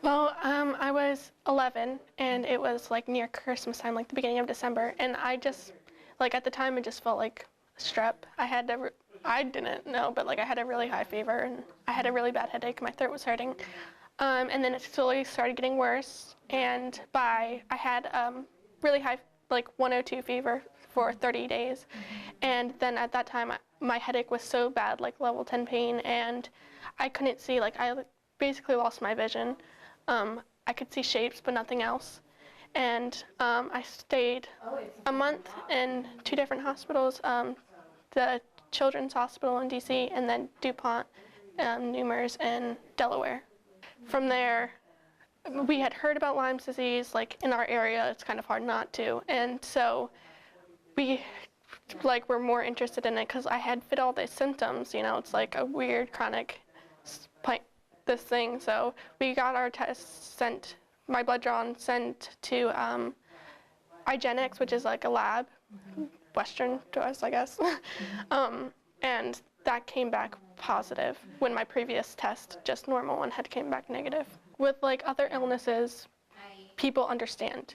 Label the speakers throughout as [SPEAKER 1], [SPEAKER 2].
[SPEAKER 1] Well, I was 11, and it was like near Christmas time, like the beginning of December, and I just, like at the time, it just felt like strep. I didn't know, but like I had a really high fever, and I had a really bad headache. My throat was hurting, and then it slowly started getting worse, and I had really high, like 102 fever for 30 days, and then at that time, my headache was so bad, like level 10 pain, and I couldn't see, like I basically lost my vision. I could see shapes, but nothing else. And I stayed a month in 2 different hospitals, the Children's Hospital in DC, and then DuPont, Nemours in Delaware. From there, we had heard about Lyme's disease, like in our area, it's kind of hard not to. And so we were more interested in it because I had fit all these symptoms, it's like a weird chronic this thing. So we got our tests sent, my blood drawn, sent to IGenX, which is like a lab, Western to us, I guess. And that came back positive when my previous test, just normal one, had came back negative. With like other illnesses, people understand,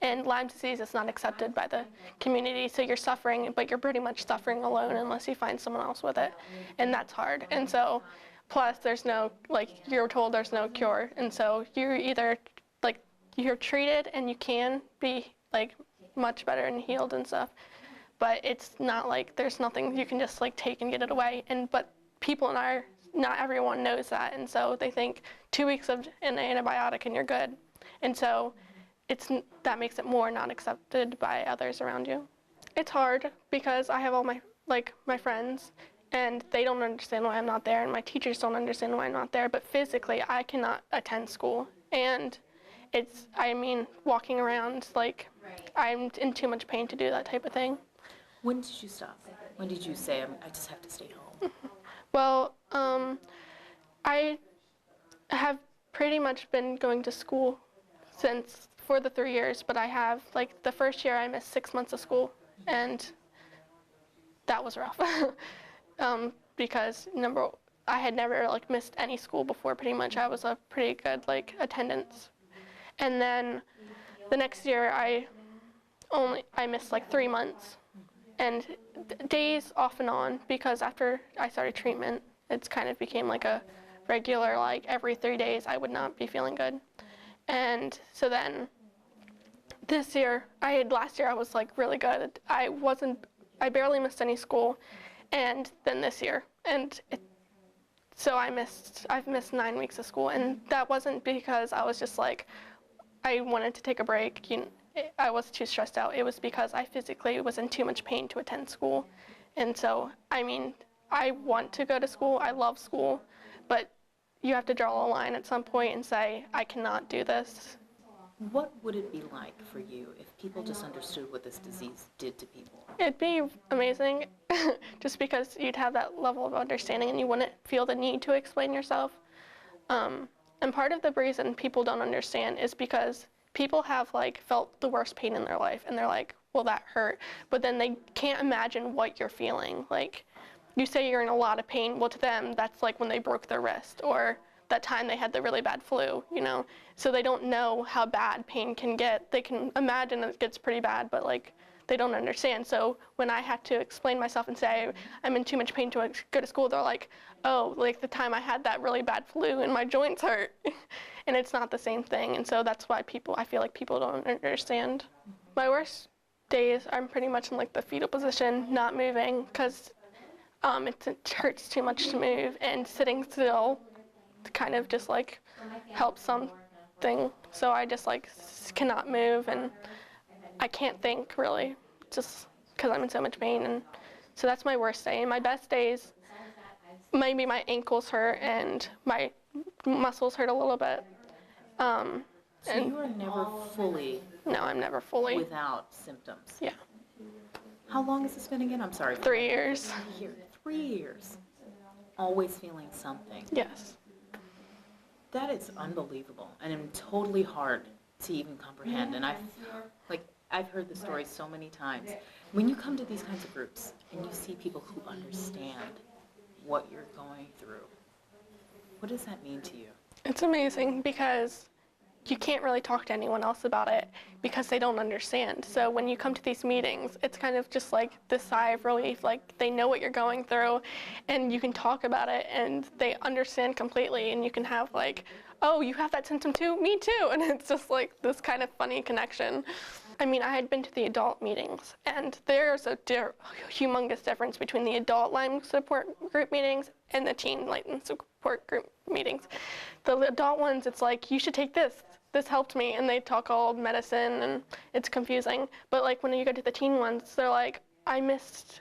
[SPEAKER 1] and Lyme's disease is not accepted by the community, so you're suffering, but you're pretty much suffering alone unless you find someone else with it, and that's hard. And so, plus there's no, you're told there's no cure, and so you're either, you're treated and you can be, much better and healed and stuff, but it's not there's nothing you can just, take and get it away, but people not everyone knows that, and so they think 2 weeks of an antibiotic and you're good. And so that makes it more not accepted by others around you. It's hard because I have all my friends, and they don't understand why I'm not there, and my teachers don't understand why I'm not there, but physically I cannot attend school. And walking around, I'm in too much pain to do that type of thing.
[SPEAKER 2] When did you stop? When did you say, I just have to stay home?
[SPEAKER 1] Well, I have pretty much been going to school for the 3 years, but I have, the first year I missed 6 months of school, and that was rough. Because I had never missed any school before pretty much. I was a pretty good attendance. And then the next year I missed 3 months, and days off and on, because after I started treatment, it's kind of became a regular, every 3 days I would not be feeling good. And so then last year I was really good. I barely missed any school, and then this year, so I've missed 9 weeks of school, and that wasn't because I was just I wanted to take a break. I was too stressed out. It was because I physically was in too much pain to attend school. And so, I want to go to school. I love school, but you have to draw a line at some point and say, I cannot do this.
[SPEAKER 2] What would it be like for you if people just understood what this disease did to people?
[SPEAKER 1] It'd be amazing, just because you'd have that level of understanding and you wouldn't feel the need to explain yourself. And part of the reason people don't understand is because people have felt the worst pain in their life, and they're like, well, that hurt, but then they can't imagine what you're feeling. You say you're in a lot of pain, well, to them, that's when they broke their wrist, or that time they had the really bad flu, So they don't know how bad pain can get. They can imagine it gets pretty bad, but they don't understand. So when I had to explain myself and say I'm in too much pain to go to school, they're like, oh, the time I had that really bad flu and my joints hurt. And it's not the same thing. And so that's why I feel like people don't understand. My worst days, I'm pretty much in the fetal position, not moving, because it hurts too much to move, and sitting still kind of just helps something. So I just cannot move, and I can't think really, just because I'm in so much pain. And so that's my worst day. And my best days, maybe my ankles hurt and my muscles hurt a little bit.
[SPEAKER 2] So you are never fully...
[SPEAKER 1] No, I'm never fully.
[SPEAKER 2] Without symptoms?
[SPEAKER 1] Yeah.
[SPEAKER 2] How long has this been again? I'm sorry.
[SPEAKER 1] 3 years.
[SPEAKER 2] 3 years. Always feeling something.
[SPEAKER 1] Yes.
[SPEAKER 2] That is unbelievable, and totally hard to even comprehend. And I've heard the story so many times. When you come to these kinds of groups and you see people who understand what you're going through, what does that mean to you?
[SPEAKER 1] It's amazing because you can't really talk to anyone else about it because they don't understand. So when you come to these meetings, it's kind of just like this sigh of relief, like they know what you're going through and you can talk about it and they understand completely, and you can have like, oh, you have that symptom too? Me too. And it's just like this kind of funny connection. I mean, I had been to the adult meetings, and there's a humongous difference between the adult Lyme support group meetings and the teen Lyme support group meetings. The adult ones, it's like, you should take this. This helped me, and they talk all medicine, and it's confusing. But like when you go to the teen ones, they're like, I missed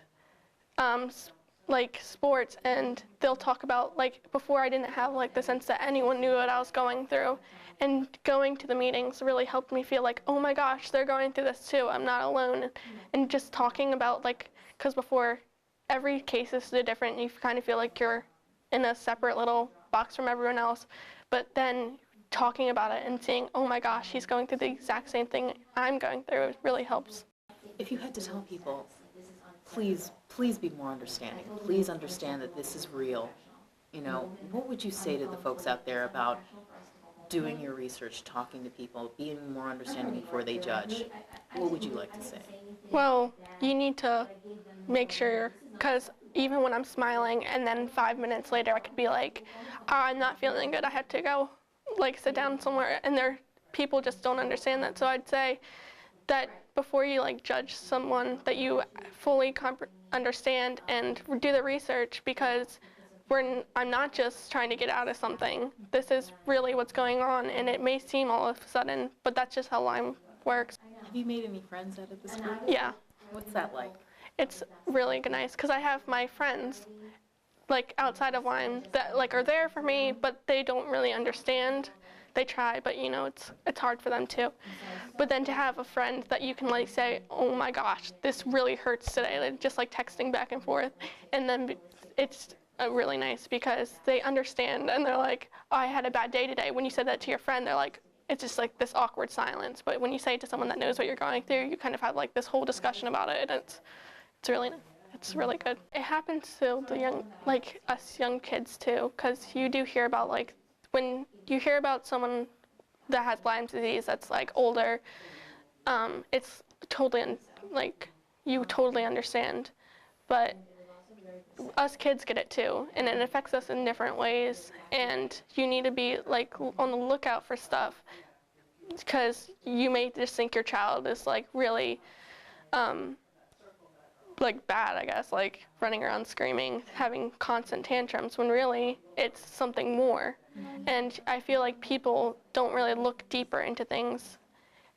[SPEAKER 1] like sports, and they'll talk about like before I didn't have like the sense that anyone knew what I was going through. And going to the meetings really helped me feel like, oh my gosh, they're going through this too. I'm not alone. And just talking about like, because before every case is so different, you kind of feel like you're in a separate little box from everyone else. But then talking about it and seeing, oh my gosh, he's going through the exact same thing I'm going through, it really helps.
[SPEAKER 2] If you had to tell people, please be more understanding. Please understand that this is real. You know, what would you say to the folks out there about doing your research, talking to people, being more understanding before they judge? What would you like to say?
[SPEAKER 1] Well, you need to make sure, because even when I'm smiling and then 5 minutes later I could be like, I'm not feeling good, I have to go like sit down somewhere, and people just don't understand that. So I'd say that before you like judge someone, that you fully understand and do the research, because I'm not just trying to get out of something. This is really what's going on, and it may seem all of a sudden, but that's just how Lyme works.
[SPEAKER 2] Have you made any friends out of this group?
[SPEAKER 1] Yeah.
[SPEAKER 2] What's that like?
[SPEAKER 1] It's really nice, because I have my friends like outside of Lyme that like are there for me, but they don't really understand. They try, but you know, it's hard for them too. But then to have a friend that you can like say, oh my gosh, this really hurts today, like, just like texting back and forth, and then it's really nice because they understand, and they're like, oh, I had a bad day today. When you said that to your friend, they're like, it's just like this awkward silence. But when you say it to someone that knows what you're going through, you kind of have like this whole discussion about it, and it's really good. It happens to the young, like us young kids too, because you do hear about like, when you hear about someone that has Lyme disease that's like older, it's totally like, you totally understand. But us kids get it too, and it affects us in different ways, and you need to be like on the lookout for stuff, because you may just think your child is like really like bad, I guess, like running around screaming, having constant tantrums, when really it's something more. And I feel like people don't really look deeper into things,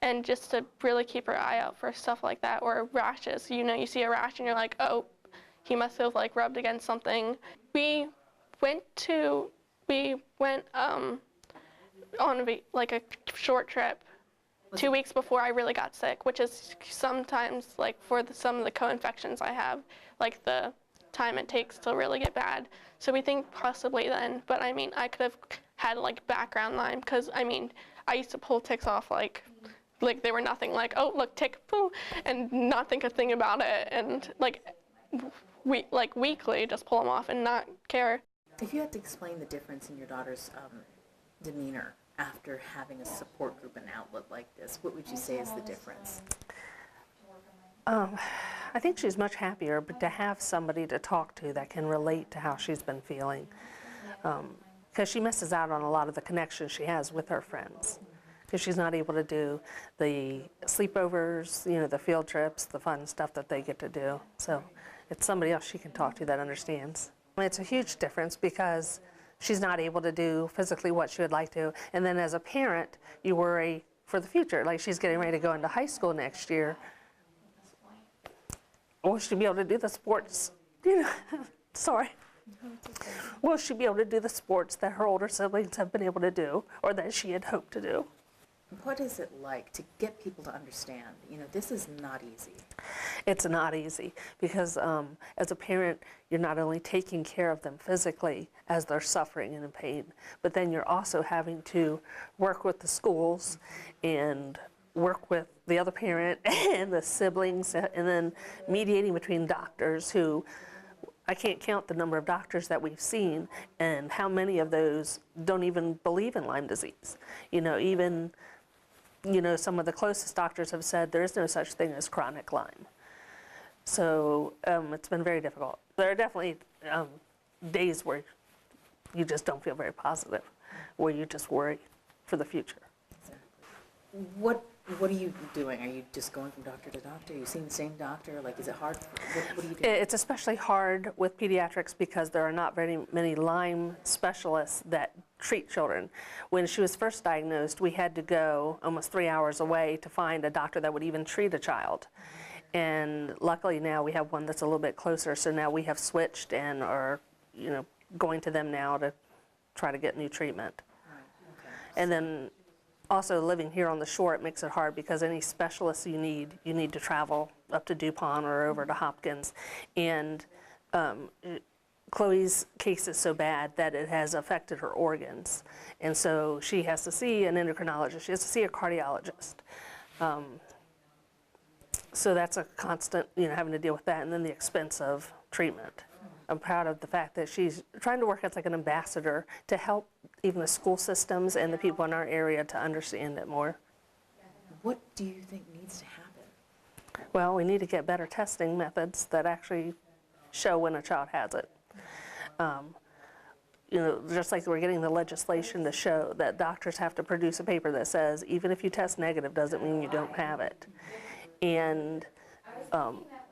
[SPEAKER 1] and just to really keep our eye out for stuff like that, or rashes. You know, you see a rash and you're like, oh, he must have like rubbed against something. We went on like a short trip 2 weeks before I really got sick, which is sometimes like for some of the co-infections I have, like the time it takes to really get bad. So we think possibly then, but I mean, I could have had like background Lyme, because I mean, I used to pull ticks off like they were nothing, like, oh look, tick, poo, and not think a thing about it, and like weekly just pull them off and not care.
[SPEAKER 2] If you had to explain the difference in your daughter's demeanor after having a support group and outlet like this, what would you say is the difference?
[SPEAKER 3] I think she's much happier, but to have somebody to talk to that can relate to how she's been feeling, because she misses out on a lot of the connections she has with her friends, because she's not able to do the sleepovers, you know, the field trips, the fun stuff that they get to do. So it's somebody else she can talk to that understands. It's a huge difference, because she's not able to do physically what she would like to, and then as a parent, you worry for the future. Like, she's getting ready to go into high school next year. Will she be able to do the sports, you know, sorry. Will she be able to do the sports that her older siblings have been able to do, or that she had hoped to do?
[SPEAKER 2] What is it like to get people to understand, you know, this is not easy?
[SPEAKER 3] It's not easy, because as a parent, you're not only taking care of them physically as they're suffering and in pain, but then you're also having to work with the schools and work with the other parent and the siblings, and then mediating between doctors who I can't count the number of doctors that we've seen and how many of those don't even believe in Lyme disease. Even some of the closest doctors have said there is no such thing as chronic Lyme. So it's been very difficult. There are definitely days where you just don't feel very positive, where you just worry for the future.
[SPEAKER 2] What are you doing? Are you just going from doctor to doctor? Are you seeing the same doctor? Like, is it hard? What do you do?
[SPEAKER 3] It's especially hard with pediatrics because there are not very many Lyme specialists that treat children. When she was first diagnosed, we had to go almost 3 hours away to find a doctor that would even treat a child. And luckily now we have one that's a little bit closer, so now we have switched and are, going to them now to try to get new treatment.
[SPEAKER 2] Right. Okay.
[SPEAKER 3] And then also living here on the shore, it makes it hard because any specialists you need to travel up to DuPont or over to Hopkins. And Chloe's case is so bad that it has affected her organs. And so she has to see an endocrinologist, she has to see a cardiologist. So that's a constant, having to deal with that, and then the expense of treatment. I'm proud of the fact that she's trying to work as like an ambassador to help even the school systems and the people in our area to understand it more.
[SPEAKER 2] What do you think needs to happen?
[SPEAKER 3] Well, we need to get better testing methods that actually show when a child has it. Just like we're getting the legislation to show that doctors have to produce a paper that says even if you test negative doesn't mean you don't have it. And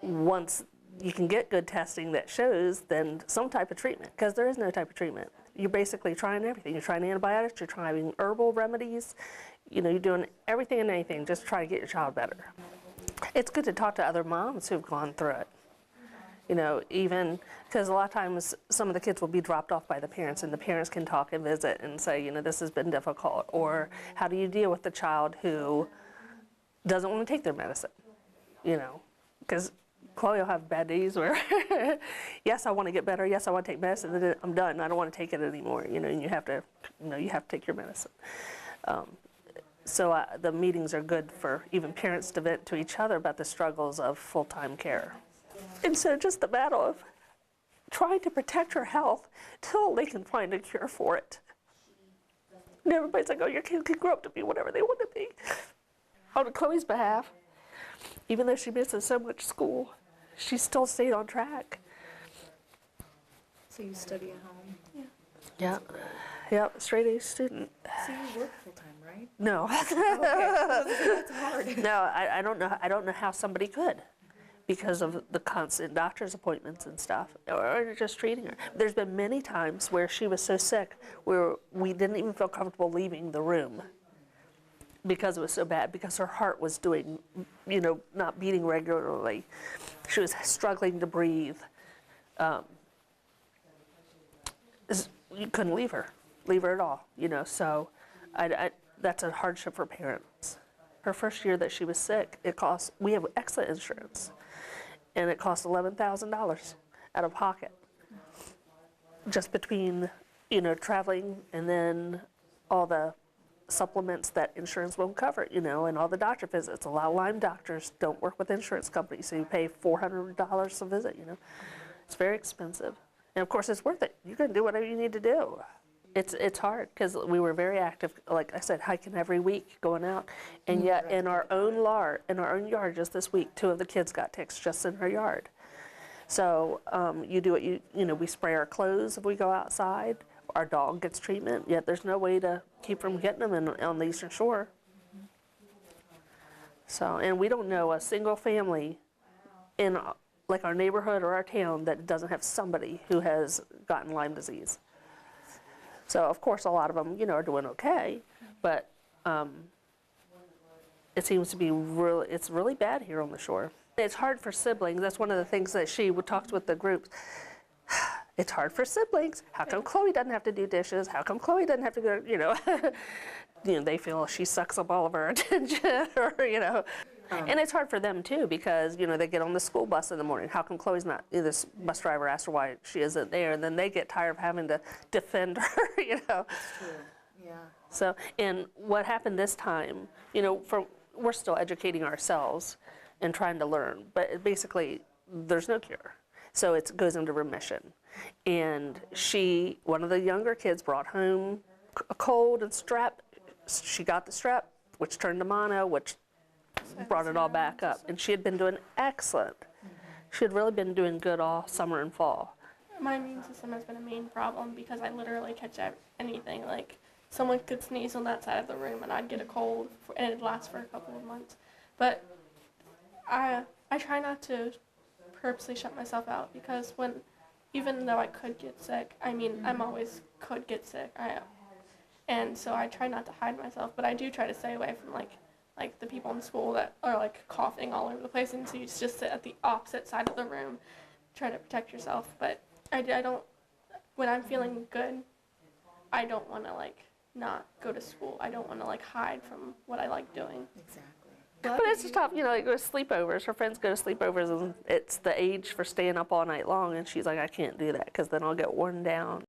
[SPEAKER 3] once you can get good testing that shows, then some type of treatment, because there is no type of treatment. You're basically trying everything. You're trying antibiotics, you're trying herbal remedies, you're doing everything and anything just to try to get your child better. It's good to talk to other moms who've gone through it. Even because a lot of times some of the kids will be dropped off by the parents, and the parents can talk and visit and say, this has been difficult, or how do you deal with the child who doesn't want to take their medicine, because Chloe will have bad days where, yes, I want to get better, yes, I want to take medicine, then I'm done, I don't want to take it anymore, and you have to take your medicine. So the meetings are good for even parents to vent to each other about the struggles of full-time care. And so just the battle of trying to protect her health till they can find a cure for it. And everybody's like, oh, your kid can grow up to be whatever they want to be. On Chloe's behalf, even though she misses so much school, she still stayed on track.
[SPEAKER 2] So you study at home? Yeah.
[SPEAKER 3] Yeah. Yeah, straight A student.
[SPEAKER 2] So you work full-time, right?
[SPEAKER 3] No.
[SPEAKER 2] Okay. That's hard.
[SPEAKER 3] No, I don't know. I don't know how somebody could, because of the constant doctor's appointments and stuff, or just treating her. There's been many times where she was so sick where we didn't even feel comfortable leaving the room because it was so bad, because her heart was doing, not beating regularly. She was struggling to breathe. You couldn't leave her at all, so that's a hardship for parents. Her first year that she was sick, we have excellent insurance, and it cost $11,000 out of pocket, just between, traveling and then all the supplements that insurance won't cover, and all the doctor visits. A lot of Lyme doctors don't work with insurance companies, so you pay $400 a visit, It's very expensive. And of course it's worth it. You can do whatever you need to do. It's hard because we were very active, like I said, hiking every week, going out, and yet in our own yard just this week, 2 of the kids got ticks just in her yard. So you do what we spray our clothes if we go outside. Our dog gets treatment, yet there's no way to keep from getting them on the Eastern Shore. So, and we don't know a single family in like our neighborhood or our town that doesn't have somebody who has gotten Lyme disease. So of course a lot of them, are doing okay, but it seems to be it's really bad here on the shore. It's hard for siblings. That's one of the things that she would talk with the groups. It's hard for siblings. How come Chloe doesn't have to do dishes? How come Chloe doesn't have to go, they feel she sucks up all of her attention, or, And it's hard for them too, because, they get on the school bus in the morning. How come Chloe's not, this bus driver asked her why she isn't there, and then they get tired of having to defend her,
[SPEAKER 2] That's true, yeah.
[SPEAKER 3] So, and what happened this time, we're still educating ourselves and trying to learn, but basically there's no cure. So it goes into remission. And one of the younger kids brought home a cold and strep. She got the strep, which turned to mono, which brought it all back up. And she had been doing excellent. She had really been doing good all summer and fall.
[SPEAKER 1] My immune system has been a main problem because I literally catch anything. Like, someone could sneeze on that side of the room and I'd get a cold, and it'd last for a couple of months. But I try not to purposely shut myself out, because even though I could get sick, I'm always could get sick. And so I try not to hide myself, but I do try to stay away from like the people in school that are like coughing all over the place, and so you just sit at the opposite side of the room, try to protect yourself. But I don't, when I'm feeling good, I don't want to like not go to school. I don't want to like hide from what I like doing.
[SPEAKER 2] Exactly.
[SPEAKER 3] But it's just tough, like go to sleepovers. Her friends go to sleepovers, and it's the age for staying up all night long, and she's like, I can't do that because then I'll get worn down.